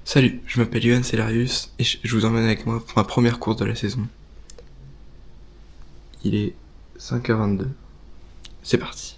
Salut, je m'appelle Yohan Celarius et je vous emmène avec moi pour ma première course de la saison. Il est 5h22. C'est parti.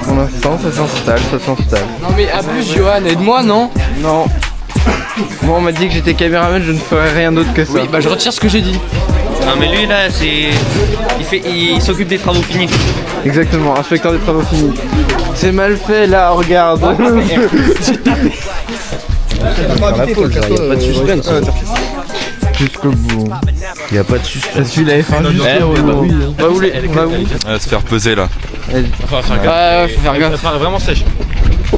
Pour l'instant, ça s'installe. Non mais abuse Johan, aide-moi non? Non. Moi on m'a dit que j'étais caméraman, je ne ferais rien d'autre que ça. Oui, bah je retire ce que j'ai dit. Non mais lui là, il s'occupe des travaux finis. Exactement, inspecteur des travaux finis. C'est mal fait là, regarde. Pas de suspense. Jusqu'au bout. Il y a pas de suspense. Celui-là est fin jusqu'au bout. Va où les... Va où? Elle va se faire peser là. Ouais, faut faire gaffe. Ça paraît vraiment sèche. Je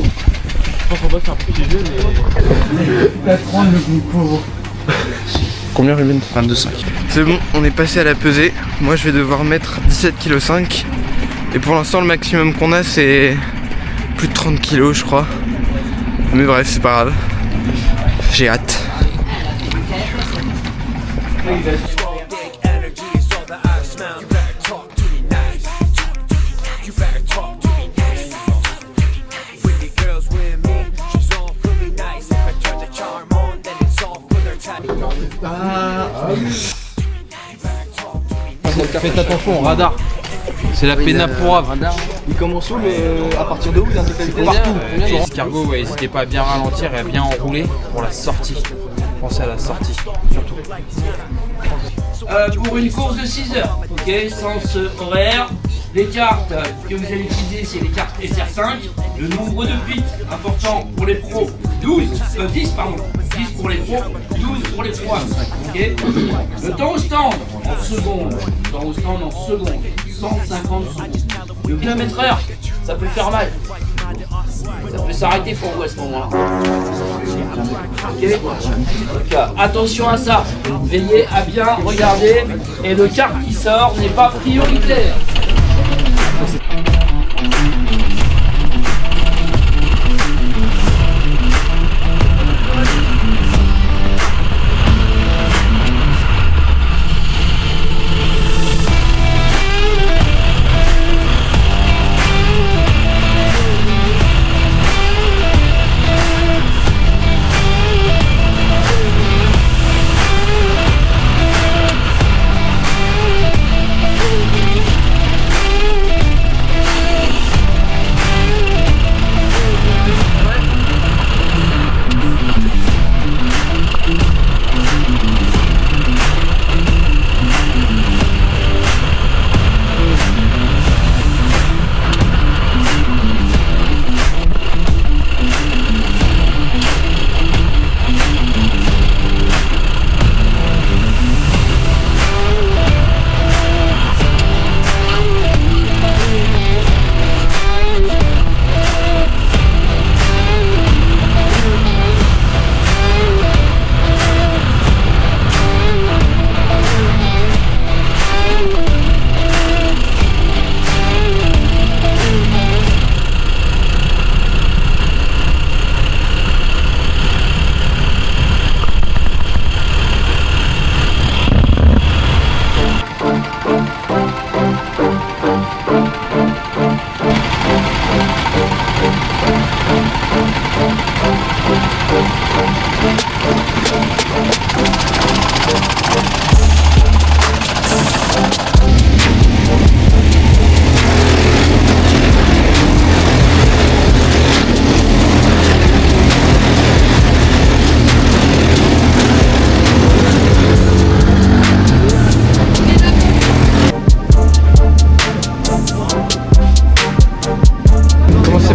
pense qu'on va faire un petit jeu mais... La prendre le concours. Combien Ruben? 22,5. C'est bon, on est passé à la pesée. Moi je vais devoir mettre 17,5 kg. Et pour l'instant le maximum qu'on a c'est plus de 30 kg je crois. Mais bref c'est pas grave. J'ai hâte. Faites attention au radar. C'est la pénapora. Il commence où mais à partir de où il y a un Partout. Les escargots, ouais, n'hésitez pas à bien ralentir et à bien enrouler pour la sortie. Pensez à la sortie, surtout. Pour une course de 6 heures, ok, sens horaire. Les cartes que vous allez utiliser, c'est les cartes SR5. Le nombre de pits important pour les pros, 10 pardon. 10 pour les pros, 12 pour les pros. Ok. Le temps au stand en secondes. Le temps au stand en secondes. 150 secondes. Le kilomètre-heure, ça peut faire mal. Ça peut s'arrêter pour vous à ce moment-là. Ok. Donc, attention à ça. Veillez à bien regarder. Et le quart qui sort n'est pas prioritaire.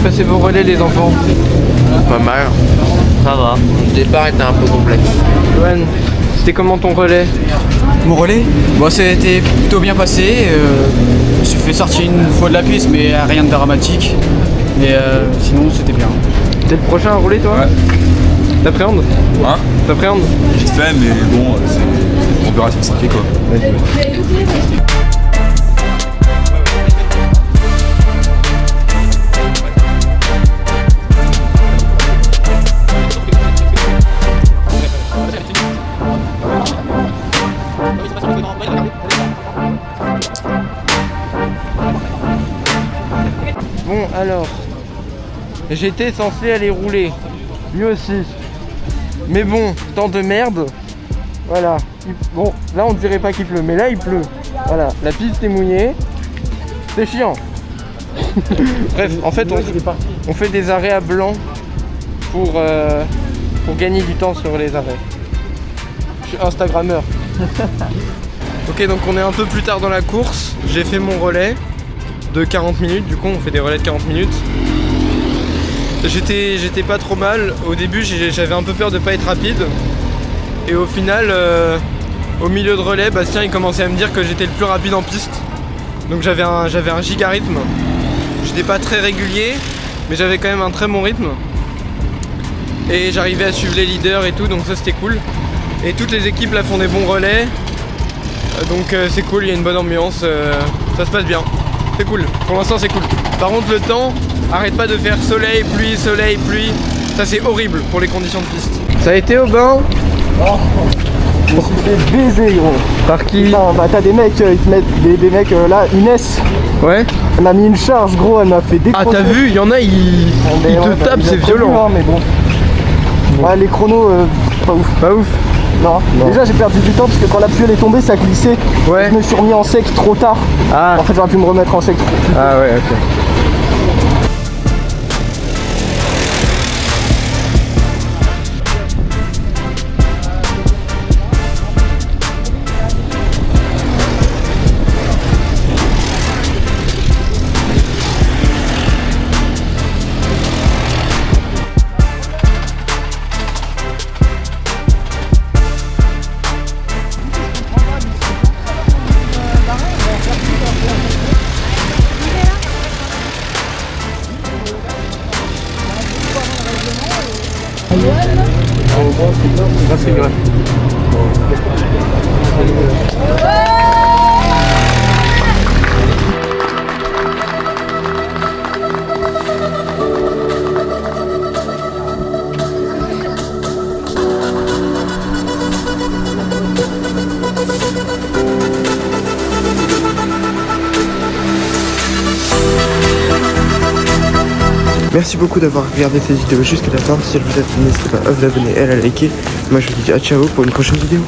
Passez vos relais les enfants. Pas mal. Ça va. Le départ était un peu complexe. Johan, c'était comment ton relais? Mon relais? Bon, ça a été plutôt bien passé. Je me suis fait sortir une fois de la piste, mais rien de dramatique. Mais sinon, c'était bien. T'es le prochain à rouler toi? Ouais. T'appréhendes? Hein? T'appréhendes? Vite fait, mais bon, c'est on verra si ça fait quoi. Bon alors, j'étais censé aller rouler, lui aussi. Mais bon, temps de merde. Voilà. Bon, là on dirait pas qu'il pleut, mais là il pleut. Voilà, la piste est mouillée. C'est chiant. Bref, en fait on fait des arrêts à blanc pour gagner du temps sur les arrêts. Je suis Instagrammeur. Ok, donc on est un peu plus tard dans la course. J'ai fait mon relais de 40 minutes, du coup on fait des relais de 40 minutes. J'étais pas trop mal. Au début j'avais un peu peur de pas être rapide. Et au final, au milieu de relais, Bastien il commençait à me dire que j'étais le plus rapide en piste. Donc j'avais un giga rythme. J'étais pas très régulier, mais j'avais quand même un très bon rythme. Et j'arrivais à suivre les leaders et tout, donc ça c'était cool. Et toutes les équipes là font des bons relais. Donc c'est cool, il y a une bonne ambiance, ça se passe bien. C'est cool, pour l'instant c'est cool. Par contre le temps, arrête pas de faire soleil, pluie, ça c'est horrible pour les conditions de piste. Ça a été au bain? Je me suis fait baiser, gros. Par qui? Putain, bah t'as des mecs, ils te mettent des mecs là, Inès. Ouais. Elle m'a mis une charge, gros, elle m'a fait décrocher. Ah t'as vu, il y en a, ils te tapent, c'est violent. Mais bon. Ouais, les chronos, pas ouf. Pas ouf. Non. Déjà j'ai perdu du temps parce que quand la pluie elle est tombée, ça glissait. Ouais. Je me suis remis en sec trop tard. Ah. En fait j'aurais pu me remettre en sec trop tard. Ah ouais, ok. Merci beaucoup d'avoir regardé cette vidéo jusqu'à la fin. Si elle vous a plu, n'hésitez pas à vous abonner et à la liker. Moi je vous dis à ciao pour une prochaine vidéo.